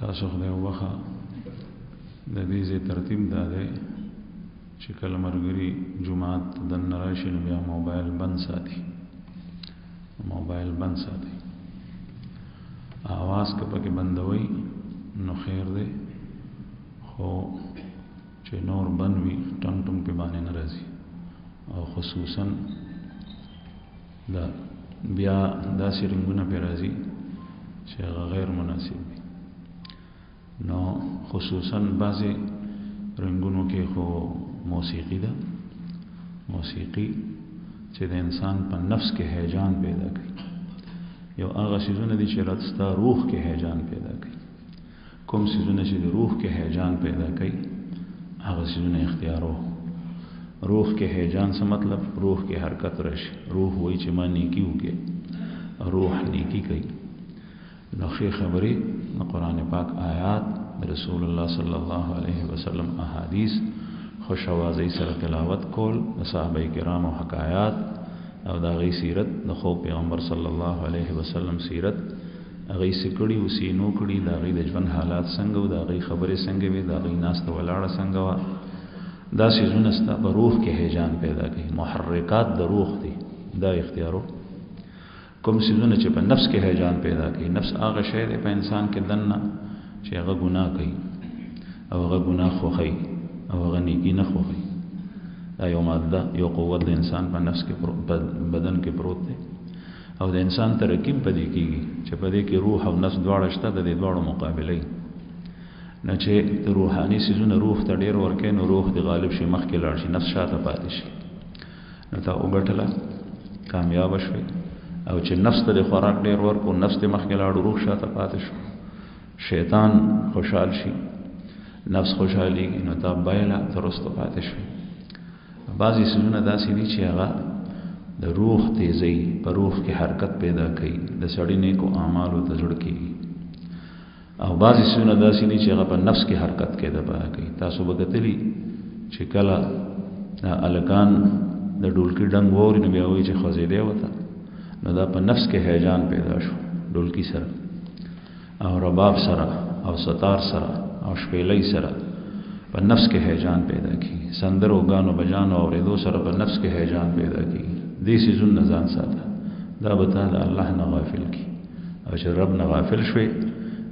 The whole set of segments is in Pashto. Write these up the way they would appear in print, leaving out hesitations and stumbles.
تاسو خدای وبخه د دې ځای ترتیب دا دی چې کله مرګري جمعات دننه راشي نو بیا موبایل بند ساتي اواز که پکې بندوي نو خیر دی خو چې نور بند وي ټنګ ټنګ په باندې نه راځي او خصوصا دا بیا داسې رنګونه پې راځي چې هغه غیر مناسب دي نو خصوصا بعضې رنګونو کې خو موسیقي ده موسیقي چې د انسان په نفس کې هیجان پیدا کوي یو هغه څیزونه دي چې ستا روح کې هیجان پیدا کوي کوم څیزونه چې د روح کې هیجان پیدا کوي هغه څیزونه اختیارو روح کې هیجان څه مطلب روح کې حرکت راشي روح وایي چې ما نیکی وکړي روح نیکی کوي نو ښې خبرې د قرآن پاک آیات رسول الله صلی الله علیه وسلم احادیث خوش آوازۍ سره تلاوت کول د صحابه کرامو حکایات او د هغوی سیرت د خوب پیغمبر صلی الله علیه وسلم سیرت هغوی څه کړي اوسې نو کړي د هغوی د ژوند حالات څنګه و د هغوی خبرې څنګه وې د هغوی ناسته ولاړه څنګه وه دا څیزونه ستا په روح کې هیجان پیدا کوي محرکات د روح دي دا اختیارو کوم څیزونه چې په نفس کې هیجان پیدا کوي نفس هغه شی دی په انسان کې دننه چې هغه ګناه کوي او هغه ګناه خوښوي او هغه نیکي نه خوښوي دا یو ماده یو قوت د انسان په نفس کې بدن کې پروت دی او د انسان ترکیب په دې کېږي چې په دې کې روح او نفس دواړه شته د دې دواړو مقابله نه چې د روحاني څیزونه روح ته ډېر ورکوي نو روح د غالب شي مخکې لاړ شي نفس شاته پاتې شي نو تا وګټله کامیابه شوې او چې نفس ته د خوراک ډېر ورکو نفس ته مخکې لاړو روح شاته پاتې شو شیطان خوشحال شي نفس خوشحالېږي نو تا بایله تر وروسته پاتې شوې بعضې څیزونه داسې دي چې هغه د روح تیزۍ په روح کې حرکت پیدا کوي د سړي نیکو اعمالو ته زړه کېږي او بعضې څیزونه داسې دي چې هغه په نفس کې حرکت پیدا کوي تاسو به کتلي چې کله هلکان د ډولکي ډنګ واوري نو بیا وایي چې خوځېدی ورته نو دا په نفس کې هیجان پیدا شو ډولکي سره او رباب سره او ستار سره او شپېلۍ سره په نفس کې هیجان پیدا کی سندرو غانو بجانو اورېدو سره په نفس کې هیجان پیدا کی دې څیزونه ځان ساته دا به تا د الله نه غافل کی او چې رب نه غافل شوې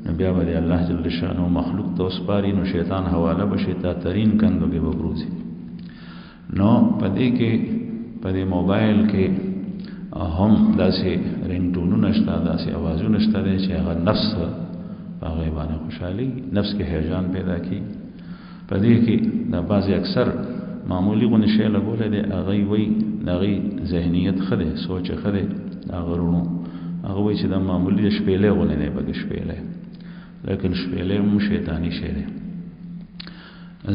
نو بیا به د الله جل شانو مخلوق ته وسپاري نو شیطان حواله به شي تا ترین کندو کې به بروزي نو په دې کې په دې موبایل کې هم داسې رنګټونونه شته داسې اوازونه شته دی چې هغه نفس په هغې باندې خوشحالي نفس کې هیجان پیدا کی په دې کې دا بعضې اکثر معمولي غونې شی لګولی دی هغوی وایي د هغوی ذهنیت ښه دی سوچ یې ښه دی د هغه رونو هغه وایي چې دا معمولي د شپېلۍ غونې دی پکې شپېلۍ لیکن شپېلۍ هم شیطاني شی دی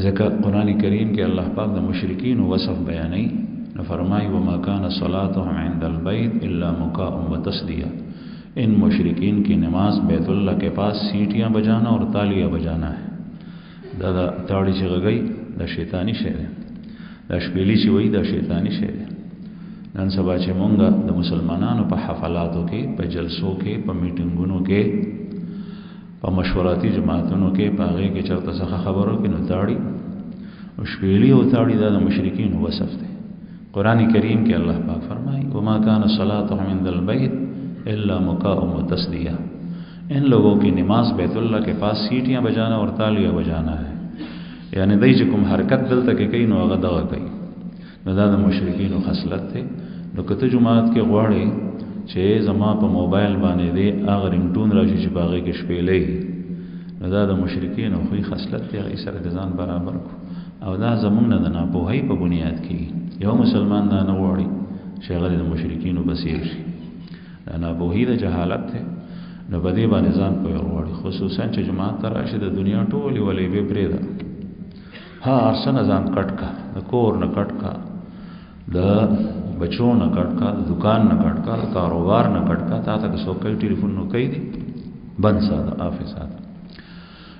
ځکه قرآن کریم کې الله پاک د مشرکینو وصف بیانوي نو فرمایي وما کان صلاتهم عند البیت الا مکاء و تصدیہ ان مشرکین کی نماز بیت اللہ کے پاس سیٹیاں بجانا اور تالیاں بجانا ہے دا تاړي چې غږی دا شیطانی شی دی دا شپېلې چې وایي دا شیطانی شی دی نن سبا چې مونږ د مسلمانانو په حفلاتو کې په جلسو کې په میټینګونو کې په مشوراتي جماعتونو کې په هغې کې چېرته څخه خبرو کې نو تاړي او شپېلې او تاړي دا د مشرکینو وصف دی قرآن کریم کې الله پاک فرمایي وما کان صلاتهم عند البیت الا مکاء و تصدیہ ان لوگوں کی نماز بیت اللہ کے پاس سیٹیاں بجانا اور تالیاں بجانا ہے یعنی دی چې کوم حرکت دلته کې کوي نو هغه دغه کوي نو دا د مشرکینو خصلت دی نو که ته جماعت کې غواړې چې زما په موبایل باندې دی هغه رنګټون راشي چې په هغې کې شپېلۍ نو دا د مشرکینو خوی خصلت دی هغې سره د ځان برابر کړو او دا زمونږ نه د ناپوهۍ په بنیاد کېږي یو مسلمان دا نه غواړي چې هغه د مشرکینو بصیر شي دا ناپوهي د جهالت دی نو په دې باندې ځان پوهه غواړي خصوصا چې جماعت ته راشي د دنیا ټولې ولیبې پرېږده هر څه نه ځان کټ کا د کور نه کټ کا د بچو نه کټ کا د دکان نه کټ کا د کاروبار نه کټ کا تا ته که څوک کوي ټلیفون نو کوي دي بند ساته آفې ساته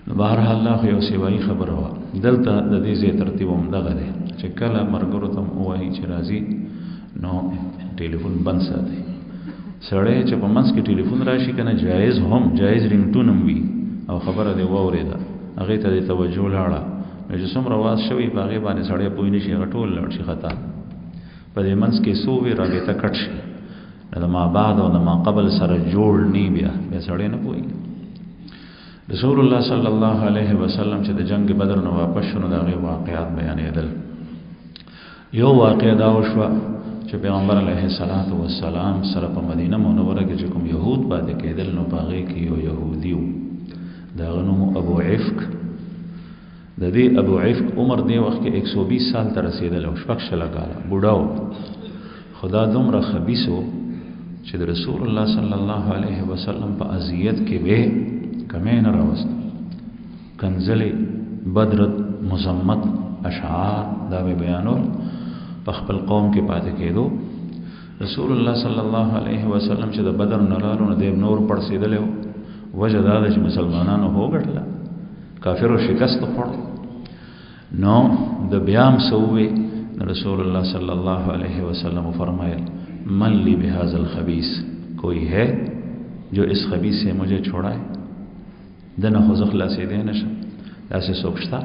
نو بهرحال دا خو یو سیوایي خبره وه دلته د دې ځای ترتیب هم دغه دی چې کله ملګرو ته ووایي چې راځي نو ټلیفون بند ساتي سړی چې په منځ کې ټلیفون راشي که نه جایز رنګټون هم وي او خبرې خبره دی واورېده هغې ته د توجه لاړه نو چې څومره واز شوي په هغې باندې سړی پوه نه شي هغه ټول لاړ شي خطا په دې منځ کې څو وي رابطه کټ شي د ما بعد او د ما قبل سره جوړ نی بیا سړی نه پوهېږي رسول الله صلی الله علیه وسلم چې د جنگ بدر نه واپس شو نو د هغې واقعات بیانېدل یو واقع دا وشوه چې پیغمبر علیه الصلاة والسلام سره په مدینه منوره کې چې کوم یهود پاتې کېدل نو په هغې کې یو یهودي و د هغه نوم ابو عفک د دې ابو عفک عمر دې وخت کې 120 سال ته رسېدلی و شپږ شله کاله بوډا و خو دا دومره خبیث و چې د رسول الله صلی الله علیه وسلم په اذیت کې به کمی نه راوست کنزلې بدرت مذمت اشعار دا به بیانول په خپل قوم کې پاتې کېدو رسول الله صلی الله علیه وسلم چې د بدر نه رالو نو دی نور پړسېدلی و وجه دا ده چې مسلمانانو وګټله کافرو شکست خوړ نو د بیام سووي رسول الله صلی الله علیه وسلم فرمایل من لی بهذا الخبیث کوئی ہے جو اس خبیث سے مجھے چھوڑائے دنه خو زه خلاصېدی نه شم داسې څوک شته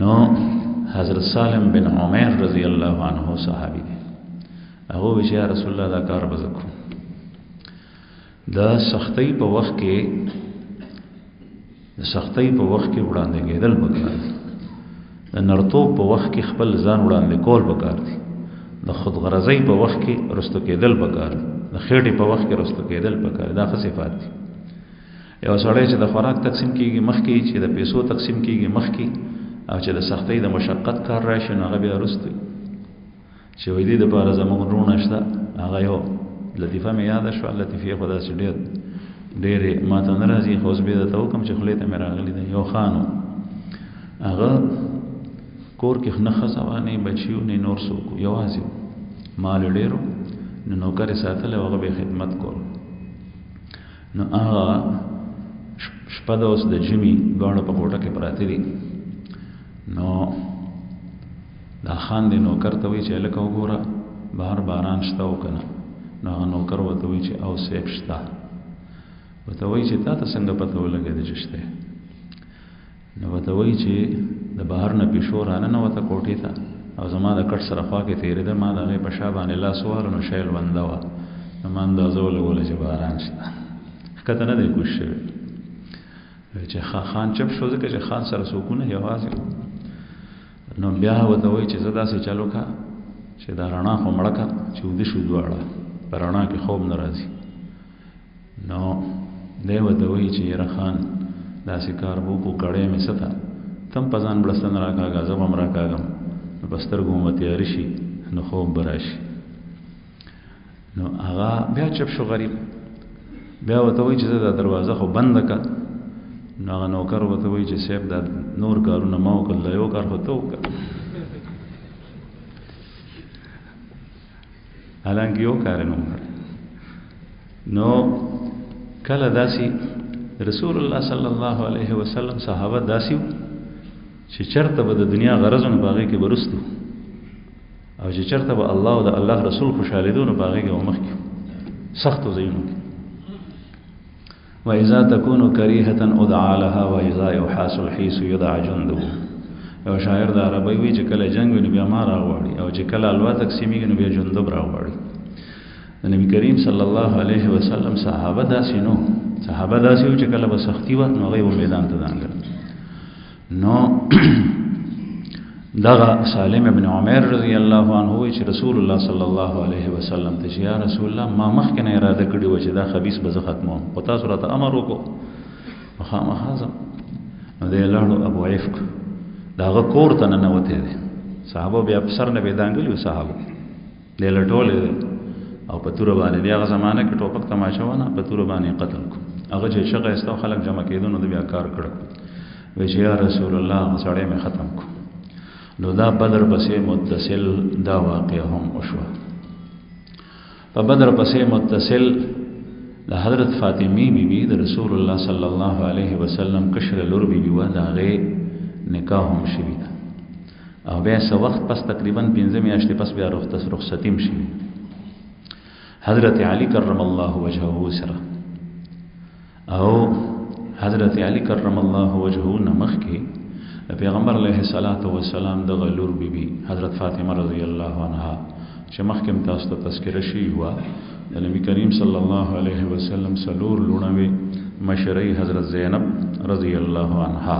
نو حضرت سالم بن عمیر رضی الله عنه صحابي دی هغه وی چې یا رسول الله دا کار به زه کړم د سختۍ په وخت کې وړاندې کېدل پکار دي د نرتوب په وخت کې خپل ځان وړاندې کول پکار دي د خودغرضۍ په وخت کې رستو کېدل پکار دي د خېټې په وخت کې رستو کېدل پکار دي دا ښه صفات دي یو سړی چې د خوراک تقسیم کېږي مخکې چې د پیسو تقسیم کېږي مخکې او چې د سختۍ د مشقت کار راشي نو هغه بیا وروسته چې وایي دې دپاره زموږ وروڼه شته هغه یو لطیفه مې یاده شوه لطیفې خو داسې ډېرې ما ته نه راځي خو اوس بیا درته وکړم چې خولې ته مې راغلي دی یو خان و هغه کور کې نه ښځه وه نه بچي و نه نور څوک و یوازې و مال یې ډېر و نو نوکر یې ساتلی هغه به یې خدمت کول نو هغه شپه ده اوس د ژمي دواړه په کوټه کې پراته دي نو دا خان دی نوکر ته وایي چې هلکه وګوره بهر باران شته و که نه نو هغه نوکر ورته وایي چې او سیب شته ورته وایي چې تا ته څنګه پته ولګېده چې شته نو ورته وایي چې د بهر نه پیشو راننوته کوټې ته او زما د کټ سره خوا کې تېرېده ما د هغې په شا باندې لاس ووهلو نو شی لونده وه نو ما اندازه ولګوله چې باران شته ښکته نه دی کوز شوی چې خان چپ شو ځکه چې خان سره څوکونه یوازې نو بیا ورته وایي چې زه داسې چل وکړه چې دا رڼا خو مړه کړه چې ویده شو دواړه په رڼا کې خوب نه راځي نو دی ورته وایي چې یاره خان داسې کار به وکړو کړی مې څه ته ته هم په ځان بړستن راکاږه زه به هم راکاږم نو په سترګو به تیارې شي نو خوب به راشي نو هغه بیا چپ شو غریب بیا ورته وایي چې زه دا دروازه خو بنده کړه نو هغه نوکر ورته وایي چې صاحب دا نور کارونه ما وکړل دا یو کار خو ته وکړه حالانکه یو کار یې نه وکړی نو کله داسې رسول الله صلی الله علیه وسلم صحابه داسې وو چې چېرته به د دنیا غرضونه په هغې کې به رستو او چې چېرته به الله او د الله رسول خوشحالېدو نو په هغې کې به مخکې سختو ځایونو کې وإذا تكون كريهة أدعى لها وإذا يحاس الحيس يدعى جنده یو شاعر د عربی وی چې کله جنگ وي نو بیا ما راغواړي او چې کله الوا تقسیمیږي نو بیا جندب راغواړي د نبی کریم صلی الله علیه وسلم صحابه داسې نو صحابه داسې وو چې کله به سختی وه نو هغوی به میدان ته دانګل نو دغه سالم ابن عمیر رضی الله عنه وی چې رسول الله صلی الله علیه وسلم ته چې یا رسول الله ما مخکې نه اراده کړې وه چې دا خبیث به زه ختموم خو تاسو راته امر وکړو خامخا ځم نو دی لاړو ابو عفک د هغه کور ته ننوتی دی صحابه بیا په سر نه به یې دانګلي وو صحابه دی لټولی دی او په توره باندې د هغه زمانه کې ټوپک تماشه ونه په توره باندې قتل کو هغه چې چغه ایسته خلک جمع کېدو نو د بیا کار کړی وی چې یا رسول الله سړی مې ختم کو نو دا بدر پسې متصل دا واقع هم وشوه په بدر پسې متصل د حضرت فاطمی بیبي د رسول الله صلی الله علیه وسلم کشر لور بیبي وه د هغې نکاح هم شوي ده او بیا څه وخت پس تقریبا 15 میاشتې پس بیا رخصتي هم شوي حضرت علی کرم الله وجهه سره او حضرت علی کرم الله وجهه نمخ کې پیغمبر علیه الصلاۃ والسلام د غلور بیبي حضرت فاطمه رضی الله عنها چې مخکې تاسو ته تذکرہ شوی و د نبی کریم صلی الله علیه وسلم سلور لونوي مشري حضرت زینب رضی الله عنها،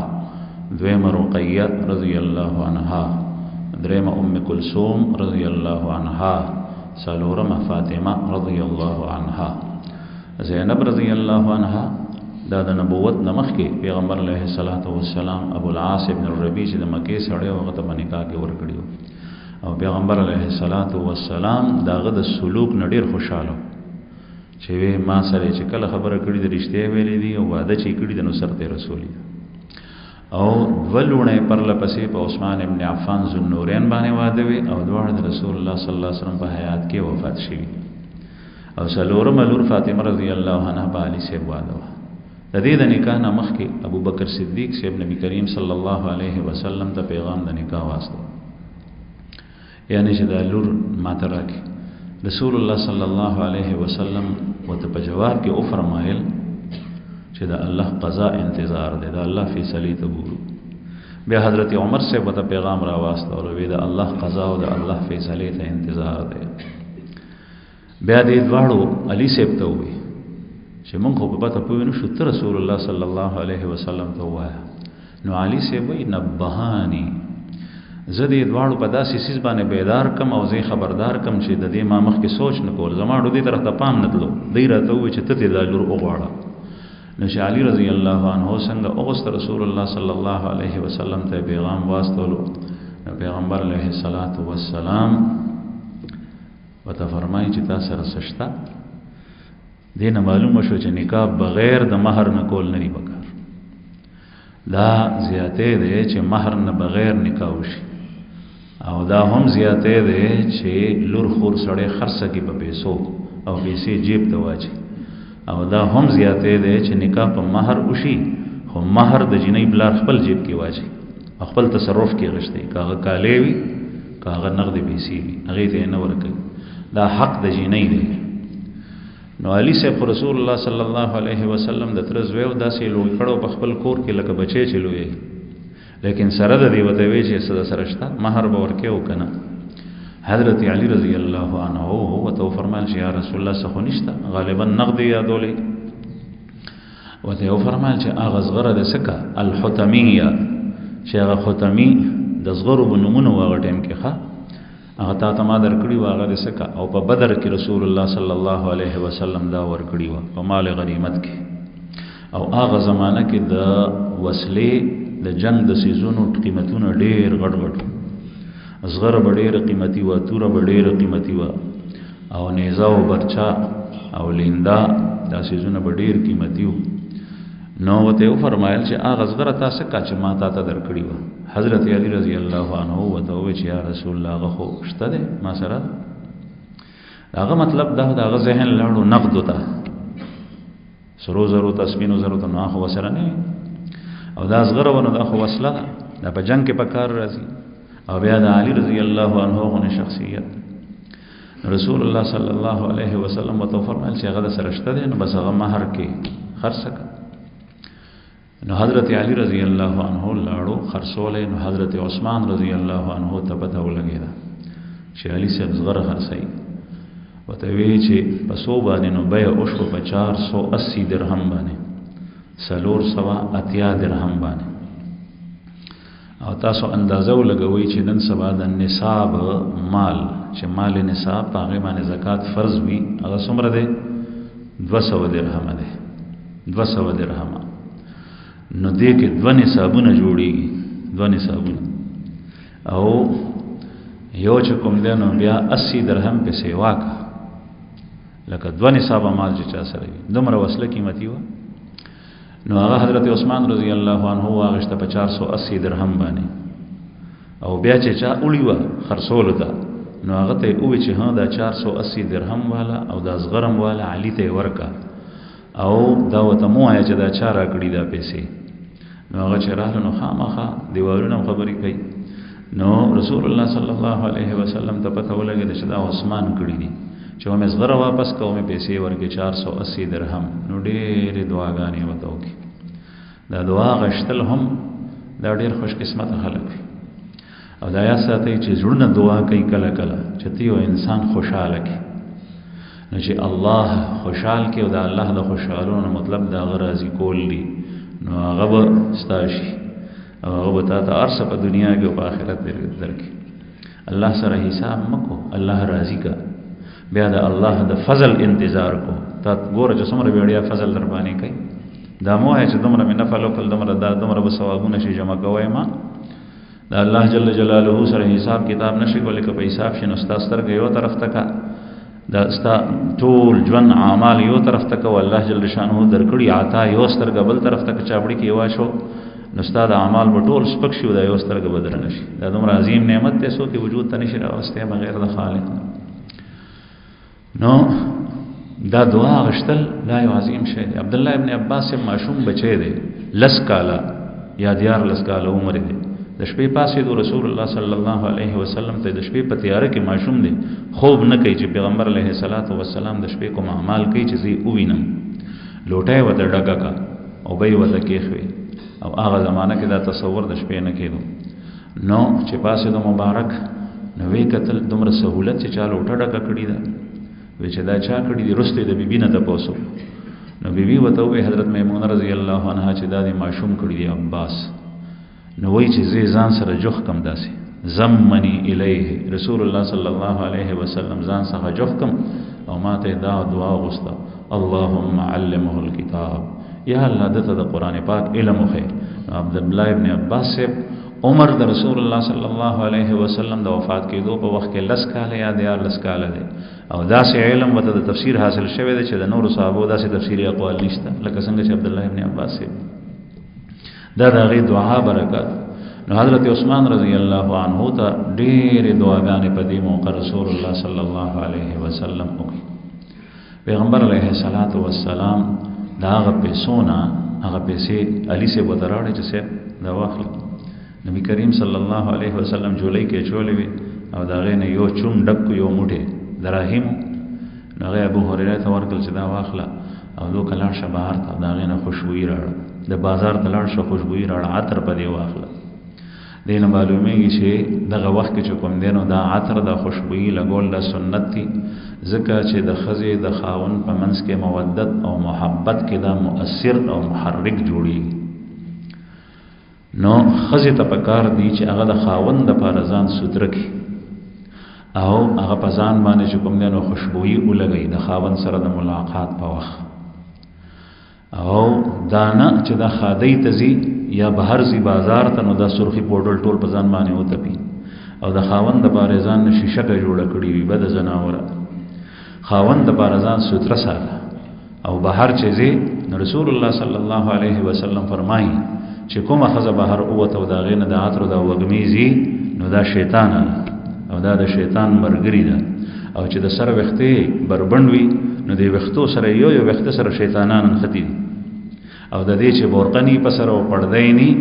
دویم رقیہ رضی الله عنها، دریم ام کلثوم رضی الله عنها، سلورم فاطمه رضی الله عنها. زینب رضی الله عنها دا د نبوت نمخ کې پیغمبر علیه الصلاۃ والسلام ابو العاص ابن الربیع چې د مکې سره هغه ته نکاح کې ورکړیو او پیغمبر علیه الصلاۃ والسلام داغه د سلوک نډیر خوشاله چې ما سره چې کله خبره کړې د رښتیا ویلې دي او وعده چې کړې د نصرت رسول او ولونه پر لپسې په عثمان ابن عفان ذوالنورین باندې وعده وی او دواړه د رسول الله صلی الله علیه وسلم په حیات کې وفات شوي او سلورم لور فاطمه رضی الله عنها په علي سره وعده د دې د نکاح نه مخکې ابو بکر صدیق صاحب نبی کریم صلی الله علیه وسلم ته پیغام د نکاح واسطه یعنی چې دا لور ماته راکې رسول الله صلی الله علیه وسلم وته په جواب کې او فرمایل چې دا الله قضا انتظار دی دا الله فیصله ته ګورو. بیا حضرت عمر سے وته پیغام را واسطه او وی دا الله قضا او دا الله فیصله ته انتظار دی. بیا دې دواړو علي صاحب ته وی چې مونږ خو په پته پوه نه شو ته رسول الله صلی الله علیه وسلم ته وایا. نو علي صاحب وی نبهانی زه دې دواړو په داسې سیس باندې بیدار کم او زه خبردار کم چې د دې ما مخکې سوچ نه کول زما ډو دې طرف ته پام نه تلو دی راته وی چې ته دې دا لور وغواړه. نو چې علي رضی الله عنه څنګه اوغست رسول الله صلی الله علیه وسلم ته پیغام واستولو پیغمبر علیه الصلاۃ والسلام وته فرمایي چې تاسو سره سشتا دینه معلومه شو چې نکاح بغیر د مہر نه کول نه دی پکار دا زیاته دی چې مہر نه بغیر نکاح وشي او دا هم زیاته دی چې لور خور سړی خرڅه کې په پیسو او پیسې جیب ته واچي او دا هم زیاته دی چې نکاح په مہر وشي خو مہر د جنۍ بلار خپل جیب کې واچي خپل تصرف کې غشتي کاغه کالې وي کاغه نقد پیسې وي هغه ته نه ورکړي دا حق د جنۍ دی. نو علي صاحب رسول الله صلی الله علیه وسلم د تر زوی داسې لوی کړو په خپل کور کې لکه بچي چلوي لیکن سره د دې وته وی چې سره شته مہر به ورکه وکنه. حضرت علی رضی الله عنه او تو فرمایل چې یا رسول الله څخه نشته غالبا نقد یادولې وته فرمایل چې اغه صغره د سکه الحتمیه چې هغه ختمی د صغرو بنمونه واغ ټیم کې ښه هغه تا ما درکړي واغه د سکه او په بدر کې رسول الله صلی الله علیه وسلم دا ورکړي و په مال غنیمت کې او هغه زمانہ کې د وسلې د جنگ د سيزونو قیمتونه ډېر غټ غټ اصغر ډېر قیمتي و تور ډېر قیمتي و او نیزه او برچا او لیندا دا سيزونه ډېر قیمتي و. نو وته فرمایل چې هغه اصغر تاسو کا چې ما تا ته درکړي و. حضرت علی رضی الله عنه وته وی چې یا رسول الله هغه خو شته ده ما سره هغه مطلب دا هغه ذهن لاړو نقد ته سرو زرو تسبینو زرو ته نه خو وسره نه او دا اصغر ونه دا خو وسله دا په جنگ کې پکار راځي او بیا د علی رضی الله عنه غو شخصیت رسول الله صلی الله علیه وسلم وته فرمایل چې هغه سره شته ده نو بس هغه مہر کې خرڅ. نو حضرت علی رضی الله عنه لاړو خرڅولې. نو حضرت عثمان رضی الله عنه ته پته ولګیدا چې علی صاحب زغره خرڅي وته وی چې په سو باندې نو بیا او شو په 480 درهم باندې سلور سوا اتیا درهم باندې او تاسو اندازه ولګوي چې نن سبا د نصاب مال چې مال نصاب هغه باندې زکات فرض وي هغه څومره ده 200 درهم ده 200 درهم. نو دې کې دوه نصابونه جوړيږي دوه نصابونه او یو چې کوم دی نو بیا 80 درهم په سیوا کا لکه دوه نصاب مال چې چا سره وي دومره وسله قیمتي و. نو هغه حضرت عثمان رضی الله عنه واغشته په 480 درهم باندې او بیا چې چا اولی و خرڅول ده نو هغه ته وی چې ها دا 480 درهم والا او دا صغرم والا علی ته ورکا او دا وته مو آیا چې دا چا راکړي دا پیسې. نو هغه چې راغله نو خامخا دیوالونه خبرې کوي. نو رسول الله صلی الله علیه وسلم ته پته ولګید چې دا عثمان کړی دي چې مې زغره واپس کومه پیسې ورکې 480 درهم. نو ډېرې دعاګانې وته وکړي دا دعا غشتل هم دا ډیر خوش قسمت خلک دي او دا یا ساتي چې زړه دعا کوي کله کله چې یو انسان خوشاله کی نو چې الله خوشحال کې او دا الله د خوشحالونو مطلب دا راضي کول دي نو هغه به ستاشي او هغه به تا ته ارسه په دنیا کې او په آخرت درکې الله سره حساب مکو الله راضي کا بیا د الله د فضل انتظار کو تا ګوره چې څومره بیا فضل در باندې کوي دا مو چې دومره مې نفل وکړ دومره به ثوابونه شي جمع کوی ما دا الله جل جلاله سره حساب کتاب نشي کولای که په حساب شي نو ستا سترګې یو طرف ته کا دا ستا ټول ژوند اعمال یو طرف ته کو الله جل شانه درکړي عطا یو سترګې بل طرف ته چاپړي کې واشو نو ستا د اعمال په ټول سپک شي دا یو سترګې بدر نشي دا دومره عظیم نعمت ته سو کې وجود ته نشي راوسته بغیر د خالق نو دا دعا غشتل دا یو عظیم شی دی عبد الله ابن عباس معشوم بچی دی لس کاله یا دیار لس کاله عمر دی د شپې پاسې د رسول الله صلی الله علیه وسلم ته د شپې په تیاره کې معشوم دی خوب نه کوي چې پیغمبر علیه الصلاۃ والسلام د شپې کوم اعمال کوي چې زی وینم لوټه و د ډګه کا او به و د کېخوي او هغه زمانہ کې دا تصور د شپې نه کېدو نو چې پاسې د مبارک نو وی کتل دومره سہولت چې چالو ټډه کړی دا وی چې دا چا کړی دی رسته د بیبي نه تاسو نو بیبي وته وی حضرت میمونه رضی الله عنها چې دا د معشوم کړی دی عباس نو وی چې زی ځان سره جوخ کم داسي زمنی الیه رسول الله صلی الله علیه وسلم ځان سره جوخ کم او ماته دا دعا غوستا اللهم علمه الكتاب یا الله دته د قران پاک علم خو عبد الله ابن عباس عمر د رسول الله صلی الله علیه وسلم د وفات کېدو په وخت کې لس کاله یا دیار لس کاله دی او داسې علم وته د تفسیر حاصل شوی دی چې د نور صحابه داسې تفسیری اقوال نشته لکه څنګه چې عبد الله ابن عباس دا دغه دعا برکات نو حضرت عثمان رضی الله عنه ته ډېر دعاګانې په دې موقع رسول الله صلی الله علیه وسلم وکړي پیغمبر علیه الصلاۃ والسلام دا هغه پیسونه هغه پیسې علي سے ودراړي چې دا واخل نبی کریم صلی الله علیه وسلم جولای کې چولې وي او دا غینه یو چون ډک یو موټه دراهم هغه ابو هريره ته ورکل چې دا واخله او دو کلار شه بهر ته دا غینه خوشبوئی راړ د بازار ته لاړ شه خوشبوئی راړ عطر په دی واخله دینه معلومیږي چې دغه وخت کې کوم دینو دا عطر د خوشبوئی لګول د سنت دي ځکه چې د خزې د خاون په منځ کې مودت او محبت کې دا مؤثر او محرک جوړیږي نو خزې ته پکار دی چې هغه د خاون د پارزان سوتره کې او هغه په ځان باندې چې کوم دینو خوشبوئی ولګي د خاون سره د ملاقات په وخت او دانا چې د خادی تزي یا بهر زی بازار ته نو د سرخی پوډل ټول په ځان باندې وتپی او د خاوند د بارزان شیشه ته جوړ کړی وي بد زناوره خاوند د بارزان سوتره سره او بهر چې زی رسول الله صلی الله علیه وسلم فرمایي چې کومه خزه بهر اوته او دا غینه د عطر د وګمیزي نو دا شیطان او دا د شیطان مرګری ده او چې د سر وختي بربندوي نو د وختو سره یو وخت سره شیطانان ختی او د دې چې بورقنی په سره او پړدایني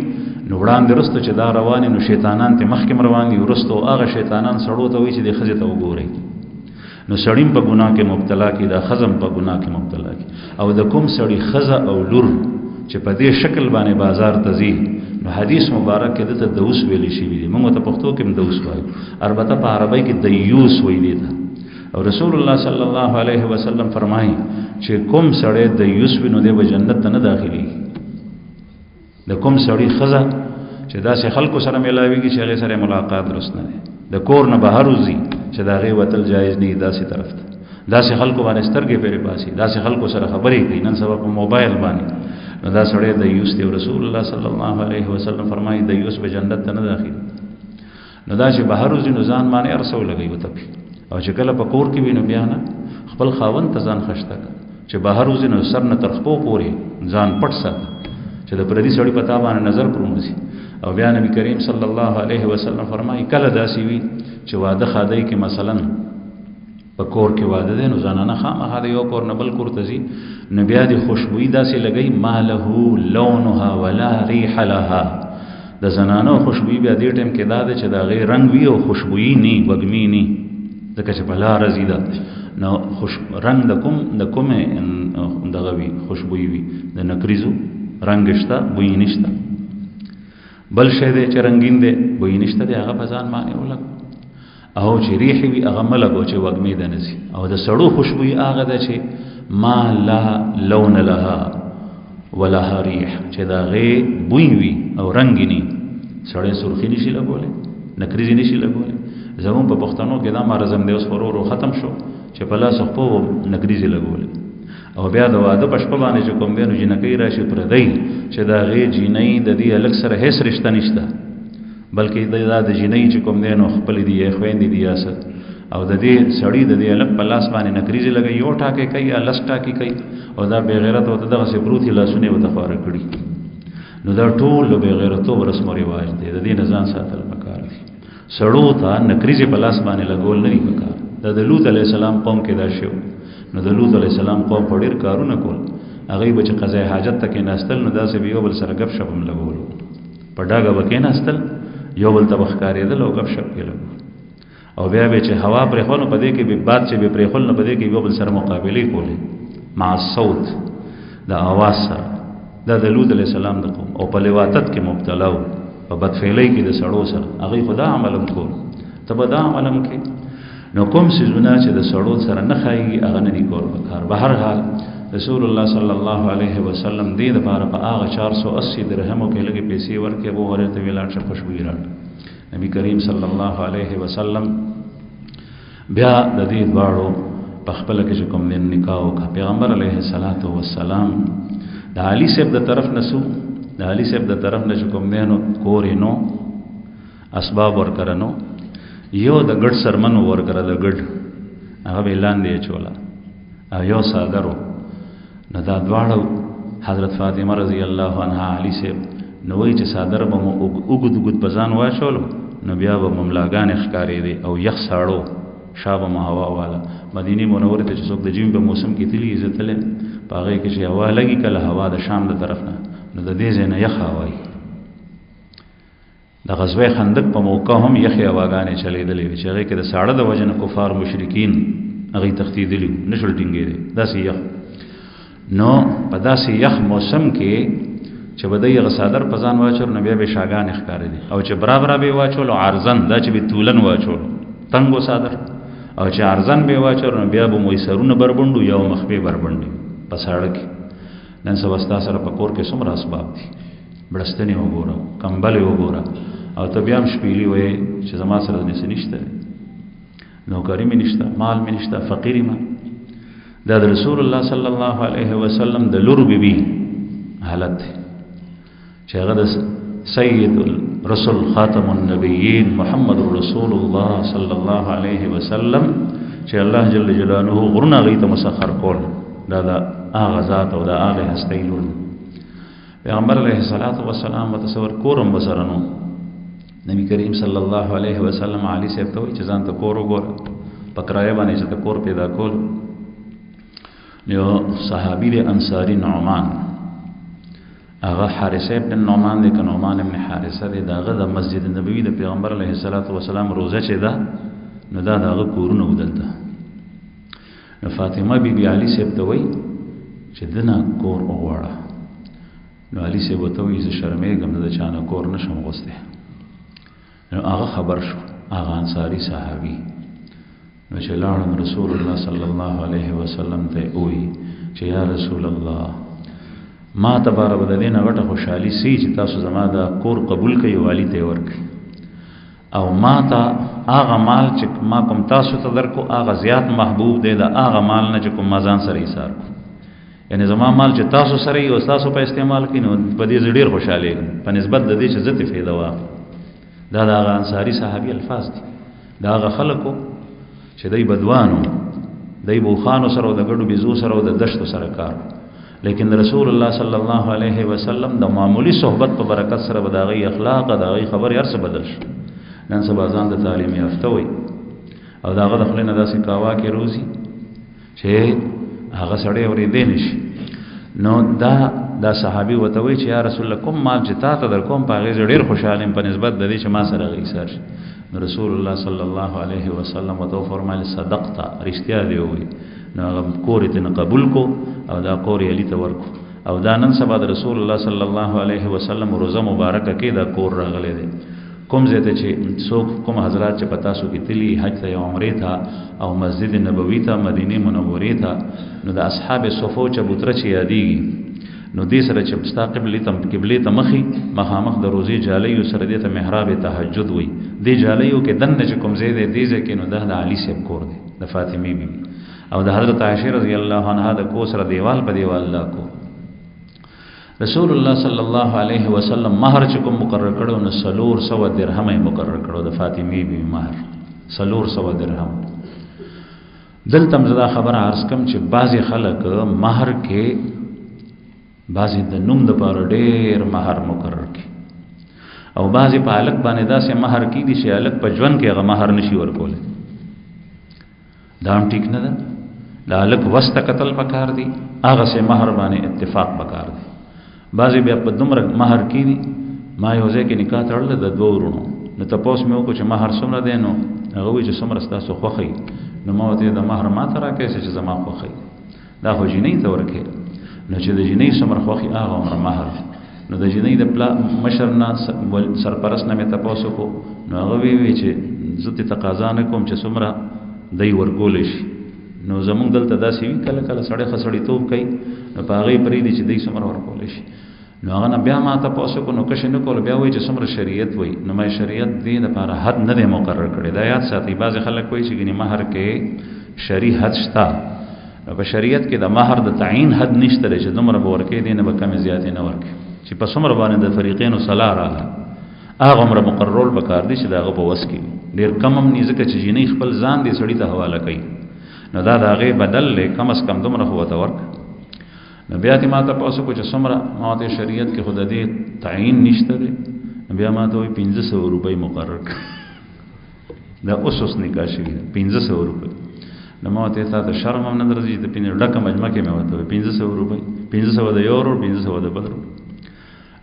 نو وړاندې رستو چې دا رواني نو شیطانان ته مخکې روان دي ورستو هغه شیطانان سړو ته وي چې د خزه ته وګوري نو سړیم په ګناه کې مبتلا کی دا خزم په ګناه کې مبتلا کی او د کوم سړی خزه او لور چې په دې شکل باندې بازار ته ځي نو حدیث مبارک کې دته دوس ویل شي وي موږ ته پښتو کې دوس وایو البته په عربی کې دیوس ویل دي او رسول الله صلی الله علیه وسلم فرمایي چې کوم سړی دیوس وینو دی به جنت ته نه داخلي د کوم سړی خزه چې داسې خلکو سره ملاويږي چې هغه سره ملاقات رسنه دي د کور نه بهر وځي چې دا غي وتل جایز نه داسې طرف ته داسې خلکو باندې سترګې پیری پاسي داسې خلکو سره خبرې کوي نن سبا په موبایل باندې نو دا سړی د یوس دی رسول الله صلی الله علیه وسلم فرمایي د یوس به جنت ته نه داخلي نو دا چې بهر وځي نو ځان باندې ارسو لګي وته او چې کله په کور کې وینو بیا نه خپل خاوند ته ځان خشته چې بهر وځي نو سر نه ترخپو پوري ځان پټ ساتي چې د پردي سړی په تا باندې نظر پرومسي او بیا نبی کریم صلی الله علیه وسلم فرمایي کله داسي وي چې واده خادای کې مثلا په کور کې واده دي نو ځانانه خامخا د یو کور نه بل کور ته ځي نو بیا د خوشبوئی داسې لګي ماله لونها ولا ريح لها د زنانو خوشبوئی بیا دې ټیم کې دا ده چې دا غي رنگ وي او خوشبوئی نه وګمی نه ځکه چې بلا رزيده نو خوش رنگ د کوم دغه وي خوشبوئی وي د نکریزو رنگ شته بوی نشته بل شی دی چې رنگین دی بوی نشته دی هغه په ځان باندې ولګ او چې ریح وي هغه ملګو چې وږمې ده نسی او د سړو خوشبوئی هغه ده چې ما لا لون لها ولها ریح چې دا غي بوی وي او رنگینی سړی سرخی نشي لګولې نکریزي نشي لګولې زمون په پښتنو کې دا مرزم دی اوس ورو ختم شو چې په لاس خو نکریزي لګولې او بیا د واده په شپه باندې چې کوم دی نو جنکې راشي پر دی چې دا غي جینۍ د دې الګ سره هیڅ رشتہ نشته بلکې دا د جینۍ چې کوم دی نو خپل دی خويندې دی یاسه او د دې سړی د دې الګ په لاس باندې نکریزي لګي یو ټاکي کوي یا لس ټاکي کوي او دا بے غیرت او دغه سپروتي لاسونه وته خور کړی نو دا ټول بے غیرتو رسم او رواج دی د دې نزان ساتل پکار دي سړو ته نکریزي په لاس باندې لګول نه پکار دا د لوط علی السلام قوم کې دا شو نو د لوط علی السلام قوم په ډیر کارونه کول هغه به چې قضای حاجت تک ناستل نو داسې به یو بل سره غب شپ هم لګول په ډاګه وکې ناستل یو بل تبخکارېدل او غب شپ کې لګول او بیا به چې هوا پرې خونو پدې کې به باد چې به پرې خل نه پدې کې یو بل سره مقابله کولې مع الصوت دا आवाज سره دا د لوط علی السلام د قوم او په لواتت کې مبتلا او په بدفعلی کې د سړو سره هغه خدا عملم کول تبدا عملم کې نو کوم سيزونه چې د سړو سره نه خایي هغه نه دي کول وکړ به هر حال رسول الله صلی الله علیه وسلم دې د لپاره په هغه 480 درهمو کې لګي پیسې ورکې ابو هريره ته ویلان شه خوشبو راټ نبی کریم صلی الله علیه وسلم بیا د دې دواړو په خپل کې کوم دین نکاح وکړ پیغمبر علیه الصلاۃ والسلام د علي صاحب د طرف نسو د علي صاحب د طرف نشو کوم دینو کورینو اسباب ورکرنو یو د ګډ سرمن ورکړه د ګډ هغه اعلان دی چولا او یو صادرو نو دا دواړو حضرت فاطمه رضی الله عنها علي صاحب نو وی چې صادر به مو وګد بزان واشولو نو بیا به مملاګان ښکارې دي او یخ ساړو شابه ما هوا والا مدینه منوره ته چې څوک د جیم په موسم کې تلی عزتله پاغه کې چې هوا لګي کله هوا د شام د طرف نه نو د دې ځای نه یخ هوای د غزوه خندق په موقع هم یخ هواګانې چلیدلې چې هغه کې د ساړه د وجنه کفار مشرکین هغه تختیدلی نشل ټینګې دي داسې یخ نو په داسې یخ موسم کې چې بدای غصادر په ځان واچور نو بیا به شاګان ښکار دي او چې برابر به واچول عرضن دا چې به تولن واچول تنگو صادر او چې ارزن به واچور نو بیا به موي سرونه بربندو یا مخبه بربندي په ساړه کې نن سبستا سره په کور کې څومره اسباب دي بړستنی وګوره کمبل وګوره او ته بیا هم شپېلی وې چې زما سره نشته نوکری مې نشته مال مې نشته فقیر ما دا رسول الله صلی الله علیه وسلم د لور بیبي حالت چې هغه د سید رسول خاتم النبیین محمد رسول الله صلی الله علیه وسلم چې الله جل جلاله غرنا غیت مسخر کول دا هغه ذات او دا هغه هستی لور پیغمبر علیه الصلاۃ والسلام متصور کورم بسرنو نبی کریم صلی الله علیه وسلم علی صاحب ته چې ځان ته کور وګوره پکرای باندې چې ته کور پیدا کول یو صحابی دی انصاری نعمان هغه حارثه ابن نعمان دی که نعمان ابن حارثه دی داغه د مسجد نبوي د پیغمبر علیه الصلاۃ والسلام روزه چې ده نو دا داغه کورونه ودلته نو فاطمه بیبي علی صاحب ته وای چې دنا کور وغواړه نو علی صاحب ته وای چې شرمېږم د چانه کور نشم غوسته نو هغه خبر شو هغه انصاری صحابي نو چې لاړم رسول الله صلی الله علیه وسلم ته وای چې یا رسول الله ما تبارک بدلینه غټه خوشحالي سي چې تاسو زما دا کور قبول کړئ والی ته ورکړئ او ما ته هغه مال چې ما کوم تاسو ته درکو هغه زیات محبوب دی دا هغه مال نه چې کوم مزان سره ایثار کو یعنی زما مال چې تاسو سره یو تاسو په استعمال کینو په دې ډیر خوشاله په نسبت د دې چې زته فایده وا دا د انصاری صحابي الفاظ دي دا هغه خلکو چې دای بدوانو دای بوخانو سره د ګډو بيزو سره د دشتو سره کار لیکن رسول الله صلی الله علیه وسلم د معمولی صحبت په برکت سره بداغي اخلاق داغي خبر هر څه بدل شو نن سبا ځان د تعلیم یافته وي او داغه دخلنه داسې کاوا کې روزي چې هغه سړی اورې دی نشي نو دا صحابي وته وی چې یا رسول الله کوم مال جتا ته در کوم پاغه ډیر خوشاله په نسبت د دې چې ما سره غیسار نو رسول الله صلی الله علیه وسلم وته فرمایل صدقتا رښتیا دی وی نو کور ته قبول کو او دا کور علی ته ورکو او دا نن سبا د رسول الله صلی الله علیه وسلم روزه مبارکه کې دا کور راغلی دی کوم زیته چې څوک کوم حضرات چې پتا سو کې تلی حج ته عمره ته او مسجد نبوي ته مدینه منوره ته نو د اصحاب صفو چبوتره چې یادېږي نو دې سره چې ستا قبله ته مخي مخامخ د روزي جالیو سره دې ته محراب تهجد وي دې جالیو کې دنه چې کوم زیده دې ځکه نو د علي سیب کور دی د فاطمه بیبي او د حضرت عائشه رضی الله عنها د کو سره دیوال په دیوال لا کو رسول الله صلی الله علیه وسلم مہر چې کوم مقرر کړو نو 300 درهم مقرر کړو د فاطمه بیبي مہر 300 درهم دلته مزدا خبر عرض کم چې بعضی خلک مہر کې بعضی د نوم د پاره ډېر مہر مقرر کی او بعضی په الک باندې داسې مہر کی دي چې الک په ژوند کې هغه مہر نشي ورکول دا هم ټیک نه ده دا الک وسط قتل پکار دي هغه سه مہر باندې اتفاق پکار دي بعضی بیا په دومره مہر کی دي ما یو ځای کې نکاح تړل د دوه ورونو نو تاسو مې وکړو چې مہر څومره دی نو هغه وی چې څومره ستاسو خوخی نو ما ته د مہر ما ته راکې چې زما خوخی دا خو جنې ته ورکې نو چې د جنې څومره خوخي هغه عمر مہر نو د جنې د پلا مشر نه سرپرست نه مې تاسو کو نو هغه وی چې زه ته تقاضا نه کوم چې څومره دای ورګول شي نو زمونږ دلته داسې وی کله کله سړی خسړی توپ کوي نو په هغه پرې دي چې دای څومره ورګول شي نو هغه نه بیا ما تاسو کو نو کښ نه کول بیا وی چې څومره شریعت وای نو مې شریعت دې لپاره حد نه دی مقرر کړی دا یاد ساتي بعض خلک وایي چې ګنې مہر کې شریعت حد شته په شریعت کې د مہر د تعین حد نشته چې دومره به ورکې دي نه به کم زیاتې نه ورکې چې په څومره باندې د فریقینو صلاح راغله هغه عمر مقرر بکار دي چې داغه په وس کې ډیر کم هم نه ځکه چې جنې خپل ځان دې سړی ته حواله کوي نو دا داغه بدل له کم از کم دومره هو ته ورک نو بیا ته ماته پاسو کو چې څومره ماته شریعت کې خود دې تعین نشته دی بیا ماته وي 1500 روپۍ مقرر دا اوس نکاح شوی 1500 روپۍ نو ما ته تا د شرم هم نه درځي د پینې ډکه مجمع کې مې وته 1500 روپۍ 1500 د یورو 1500 د بدر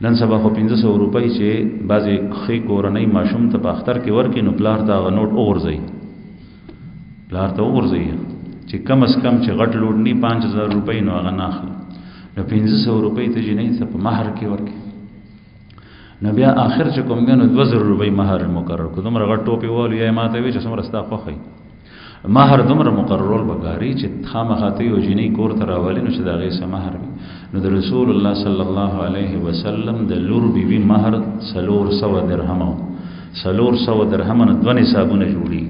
نن سبا خو 1500 روپۍ چې بعضی خې کورنۍ ماشوم ته په اختر کې ورکې نو پلار دا غنوټ اورځي پلار ته اورځي چې کم از کم چې غټ لوډ نی 5000 روپۍ نو هغه نه اخلي نو 1500 روپۍ ته جنې ته په مہر کې ورکې نو بیا آخر چې کوم نو 2000 روپۍ مہر مقرر کو دومره غټ ټوپی والو یا ماته وی چې څومره ستا خوخی مہر دومره مقررول بګاری چې خامخاته یو جنې کور ته راولي نو چې دا غي سم مہر وي نو د رسول الله صلی الله علیه وسلم د لور بیبي مہر 300 درهم 300 درهم نه دوه نصابونه جوړي